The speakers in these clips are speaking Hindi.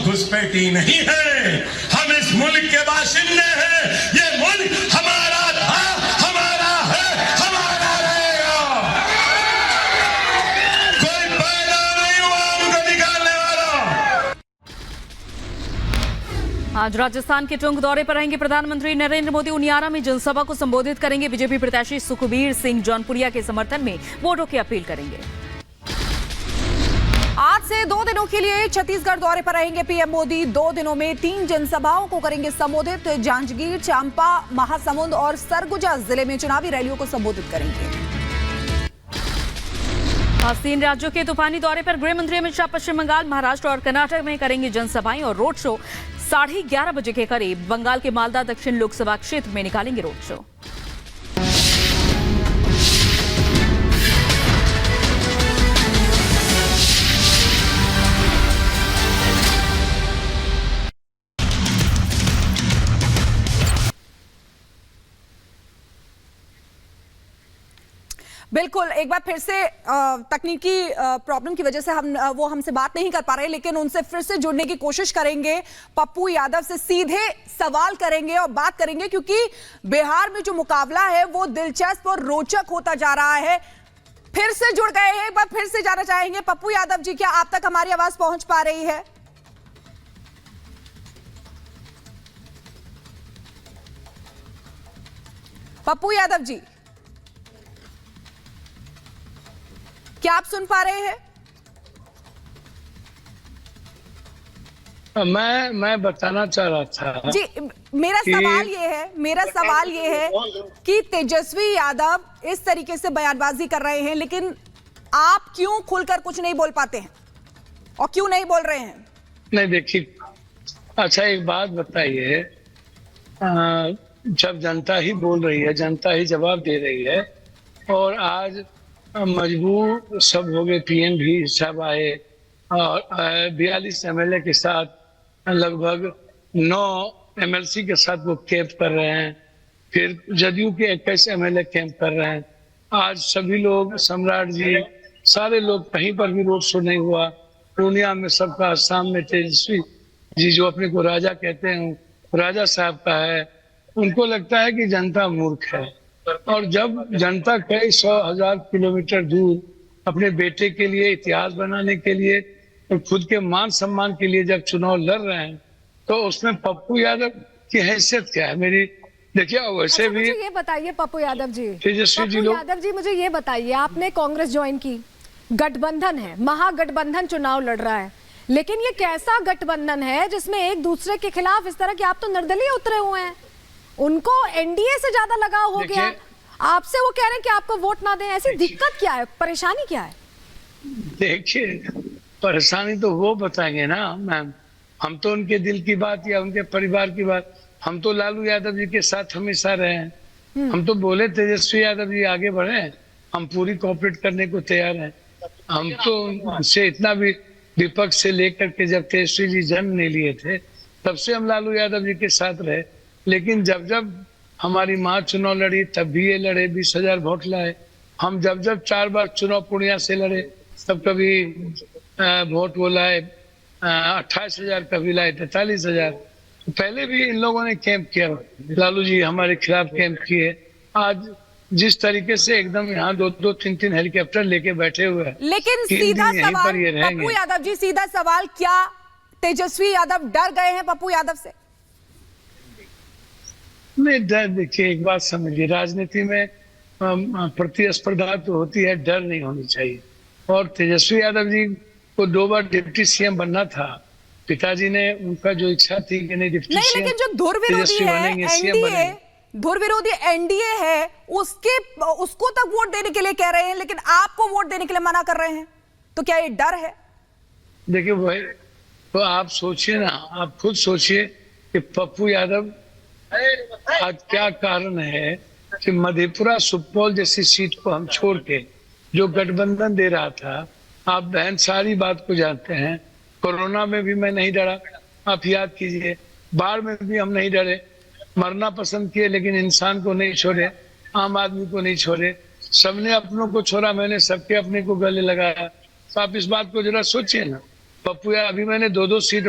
घुसपैठी नहीं है, हम इस मुल्क के बाशिंदे हैं। ये मुल्क हमारा था, हमारा है, हमारा रहेगा। कोई पैदा नहीं हुआ हमको निकालने वाला। आज राजस्थान के टोंक दौरे पर रहेंगे प्रधानमंत्री नरेंद्र मोदी। उनियारा में जनसभा को संबोधित करेंगे। बीजेपी प्रत्याशी सुखबीर सिंह जौनपुरिया के समर्थन में वोटों की अपील करेंगे। आज से 2 दिनों के लिए छत्तीसगढ़ दौरे पर रहेंगे पीएम मोदी। 2 दिनों में 3 जनसभाओं को करेंगे संबोधित। जांजगीर, चांपा, महासमुंद और सरगुजा जिले में चुनावी रैलियों को संबोधित करेंगे। आज 3 राज्यों के तूफानी दौरे पर गृह मंत्री अमित शाह पश्चिम बंगाल, महाराष्ट्र और कर्नाटक में करेंगे जनसभाएं और रोड शो। 11:30 बजे के करीब बंगाल के मालदा दक्षिण लोकसभा क्षेत्र में निकालेंगे रोड शो। बिल्कुल, एक बार फिर से तकनीकी प्रॉब्लम की वजह से वो हमसे बात नहीं कर पा रहे, लेकिन उनसे फिर से जुड़ने की कोशिश करेंगे। पप्पू यादव से सीधे सवाल करेंगे और बात करेंगे, क्योंकि बिहार में जो मुकाबला है वो दिलचस्प और रोचक होता जा रहा है। फिर से जुड़ गए हैं, एक बार फिर से जाना चाहेंगे पप्पू यादव जी, क्या आप तक हमारी आवाज पहुंच पा रही है? पप्पू यादव जी, क्या आप सुन पा रहे हैं? मैं बताना चाह रहा था जी, मेरा सवाल ये है कि तेजस्वी यादव इस तरीके से बयानबाजी कर रहे हैं, लेकिन आप क्यों खुलकर कुछ नहीं बोल पाते हैं और क्यों नहीं बोल रहे हैं? नहीं, देखिए, अच्छा एक बात बताइए, जब जनता ही बोल रही है, जनता ही जवाब दे रही है, और आज मजबूर सब हो गए, पीएम भी सब आए और 42 एमएलए के साथ लगभग 9 एमएलसी के साथ वो कैंप कर रहे हैं, फिर जदयू के 21 एमएलए कैंप कर रहे हैं। आज सभी लोग, सम्राट जी, सारे लोग, कहीं पर भी रोड शो नहीं हुआ। पूर्णिया में सबका, आसाम में तेजस्वी जी जो अपने को राजा कहते हैं, राजा साहब का है। उनको लगता है कि जनता मूर्ख है, और जब जनता कई 100,000 किलोमीटर दूर अपने बेटे के लिए, इतिहास बनाने के लिए और खुद के मान सम्मान के लिए जब चुनाव लड़ रहे हैं, तो उसमें पप्पू यादव की हैसियत क्या है? मेरी देखिए, वैसे भी मुझे ये बताइए पप्पू यादव जी, तेजस्वी जी लोग, यादव जी मुझे ये बताइए, आपने कांग्रेस ज्वाइन की, गठबंधन है, महागठबंधन चुनाव लड़ रहा है, लेकिन ये कैसा गठबंधन है जिसमें एक दूसरे के खिलाफ इस तरह के, आप तो निर्दलीय उतरे हुए हैं, उनको एनडीए से ज्यादा लगाव हो गया, आपसे वो कह रहे हैं कि आपको वोट ना दें। ऐसी दिक्कत क्या है, परेशानी क्या है? देखिए, परेशानी तो वो बताएंगे ना मैम, हम तो उनके दिल की बात या उनके परिवार की बात, हम तो लालू यादव जी के साथ हमेशा रहे हैं। हम तो बोले तेजस्वी यादव जी आगे बढ़े, हम पूरी कोऑपरेट करने को तैयार हैं। हम तो उनसे इतना भी, विपक्ष से लेकर के जब तेजस्वी जी जन्म नहीं लिए थे तब से हम लालू यादव जी के साथ रहे, लेकिन जब जब हमारी माँ चुनाव लड़ी तब भी ये लड़े, 20,000 वोट लाए। हम जब 4 बार चुनाव पूर्णिया से लड़े तब कभी वोट वो लाए 28,000, कभी लाए 43,000। पहले भी इन लोगों ने कैंप किया, लालू जी हमारे खिलाफ कैंप किए। आज जिस तरीके से एकदम यहाँ 2-2, 3-3 हेलीकॉप्टर लेके बैठे हुए हैं, लेकिन सीधा सवाल पप्पू यादव जी, सीधा सवाल, क्या तेजस्वी यादव डर गए हैं पप्पू यादव से? नहीं, डर, देखिए एक बात समझिए, राजनीति में प्रतिस्पर्धा तो होती है, डर नहीं होनी चाहिए। और तेजस्वी यादव जी को 2 बार डिप्टी सीएम बनना था, पिताजी ने, उनका जो इच्छा थी कि नहीं डिप्टी सीएम, लेकिन जो धुर विरोधी एनडीए है, उसको तक वोट देने के लिए कह रहे हैं, लेकिन आपको वोट देने के लिए मना कर रहे हैं, तो क्या ये डर है? देखिए वही तो आप सोचिए ना, आप खुद सोचिए कि पप्पू यादव, आज क्या कारण है कि मधेपुरा, सुपौल जैसी सीट को हम छोड़ के जो गठबंधन दे रहा था, आप बहन सारी बात को जानते हैं, कोरोना में भी मैं नहीं डरा, आप याद कीजिए, बाढ़ में भी हम नहीं डरे, मरना पसंद किए लेकिन इंसान को नहीं छोड़े, आम आदमी को नहीं छोड़े, सबने अपनों को छोड़ा, मैंने सबके अपने को गले लगाया। तो आप इस बात को जरा सोचिए ना, पप्पू यादव, अभी मैंने 2-2 सीट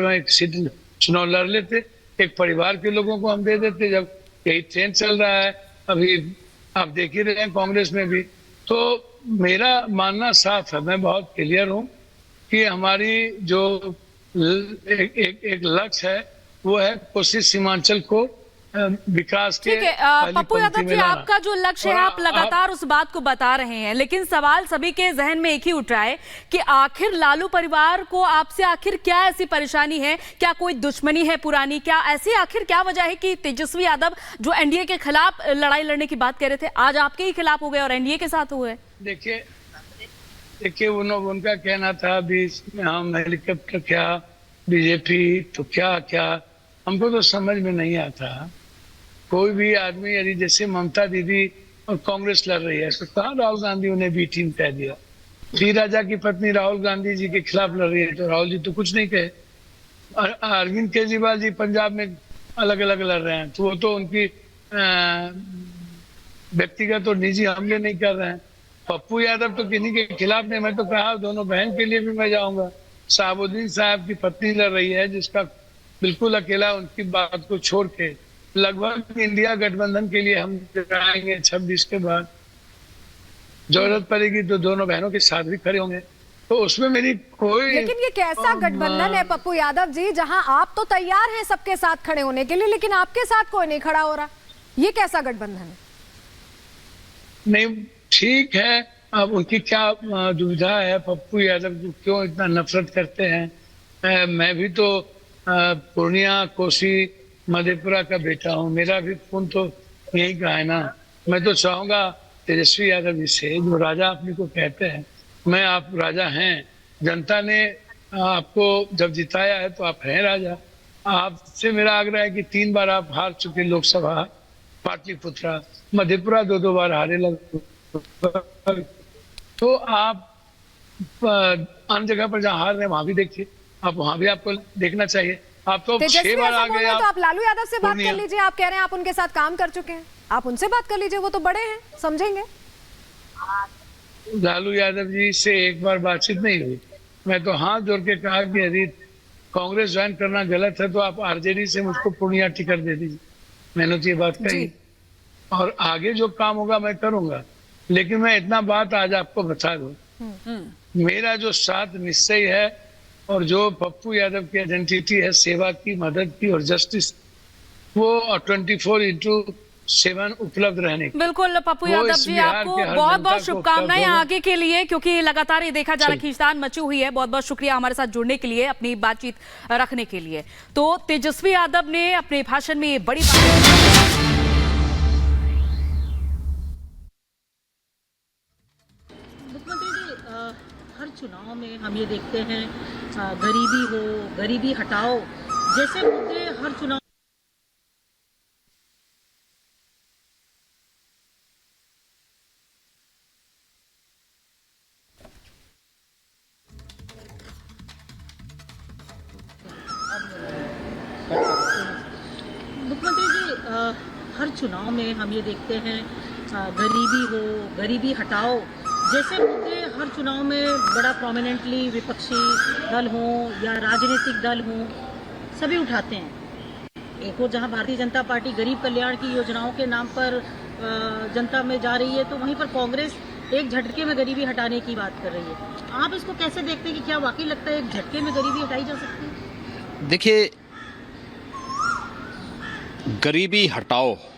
चुनाव लड़ लेते, एक परिवार के लोगों को हम दे देते। जब यही ट्रेंड चल रहा है, अभी आप देख ही रहे हैं कांग्रेस में भी। तो मेरा मानना साफ है, मैं बहुत क्लियर हूं कि हमारी जो एक लक्ष्य है वो है कोसी सीमांचल को विकास के ठीक है पप्पू यादव जी, आपका जो लक्ष्य है आप लगातार उस बात को बता रहे हैं, लेकिन सवाल सभी के जहन में एक ही उठ रहा है कि आखिर लालू परिवार को आपसे आखिर क्या ऐसी परेशानी है, क्या कोई दुश्मनी है पुरानी, क्या ऐसी आखिर क्या वजह है कि तेजस्वी यादव जो एनडीए के खिलाफ लड़ाई लड़ने की बात कह रहे थे आज आपके ही खिलाफ हो गए और एनडीए के साथ हुए? देखिए उनका कहना था बीच में हम हेलीकॉप्टर क्या बीजेपी तो क्या क्या, हमको तो समझ में नहीं आता। कोई भी आदमी यदि जैसे ममता दीदी और कांग्रेस लड़ रही है तो कहाँ राहुल गांधी उन्हें बी टीम कह दिया। श्री राजा की पत्नी राहुल गांधी जी के खिलाफ लड़ रही है तो राहुल जी तो कुछ नहीं कहे। अरविंद केजरीवाल जी पंजाब में अलग अलग लड़ रहे हैं तो वो तो उनकी व्यक्तिगत और निजी हमले नहीं कर रहे हैं। पप्पू यादव तो किन्हीं के खिलाफ नहीं, मैं तो कहा दोनों बहन के लिए भी मैं जाऊंगा। साबुद्दीन साहब की पत्नी लड़ रही है जिसका बिल्कुल अकेला उनकी बात को छोड़ के लगभग इंडिया गठबंधन के लिए हम जाएंगे 26 के बाद, जरूरत पड़ेगी तो दोनों बहनों के साथ भी खड़े होंगे, तो उसमें मेरी कोई। लेकिन ये कैसा गठबंधन है पप्पू यादव जी, जहां आप तो तैयार हैं सबके साथ खड़े होने के लिए लेकिन आपके साथ कोई नहीं खड़ा हो रहा, ये कैसा गठबंधन है? नहीं ठीक है, अब उनकी क्या दुविधा है, पप्पू यादव क्यों इतना नफरत करते हैं। मैं भी तो पूर्णिया कोसी मधेपुरा का बेटा हूँ, मेरा भी खून तो यही का है ना। मैं तो चाहूंगा तेजस्वी यादव जी से, जो राजा अपने को कहते हैं, मैं आप राजा हैं, जनता ने आपको जब जिताया है तो आप हैं राजा। आपसे मेरा आग्रह है कि 3 बार आप हार चुके लोकसभा, पाटलिपुत्रा, मधेपुरा 2-2 बार हारे लग, तो आप अन्य जगह पर जहाँ हार रहे हैं वहां भी देखिए, आप वहां भी आपको देखना चाहिए। आप तो 6 बार आ गए, तो आप लालू यादव से बात कर लीजिए, आप कह रहे हैं आप उनके साथ काम कर चुके हैं, आप उनसे बात कर लीजिए, वो तो बड़े हैं समझेंगे। लालू यादव जी से एक बार बातचीत नहीं हुई, मैं तो हाथ जोड़ के कहा कि यदि कांग्रेस ज्वाइन करना गलत है तो आप आरजेडी से मुझको पूर्णिया टिकट दे दीजिए, मैंने तो ये बात कही और आगे जो काम होगा मैं करूंगा। लेकिन मैं इतना बात आज आपको बता दूं, मेरा जो साथ निश्चय है और जो पप्पू यादव की आइडेंटिटी है सेवा की, मदद की और जस्टिस, वो 24/7 उपलब्ध रहने की। बिल्कुल पप्पू यादव जी, आपको बहुत बहुत शुभकामनाएं आगे के लिए, क्योंकि लगातार ये देखा जा रहा खींचतान मची हुई है। बहुत बहुत शुक्रिया हमारे साथ जुड़ने के लिए, अपनी बातचीत रखने के लिए। तो तेजस्वी यादव ने अपने भाषण में ये बड़ी हर चुनाव में हम ये देखते हैं गरीबी हो, गरीबी हटाओ जैसे मुद्दे हर चुनाव। मुख्यमंत्री जी, हर चुनाव में हम ये देखते हैं गरीबी हो, गरीबी हटाओ जैसे मुद्दे हर चुनाव में बड़ा प्रोमिनेंटली विपक्षी दल हो या राजनीतिक दल हो सभी उठाते हैं। एक और जहां भारतीय जनता पार्टी गरीब कल्याण की योजनाओं के नाम पर जनता में जा रही है, तो वहीं पर कांग्रेस एक झटके में गरीबी हटाने की बात कर रही है। आप इसको कैसे देखते हैं कि क्या वाकई लगता है एक झटके में गरीबी हटाई जा सकती है? देखिए, गरीबी हटाओ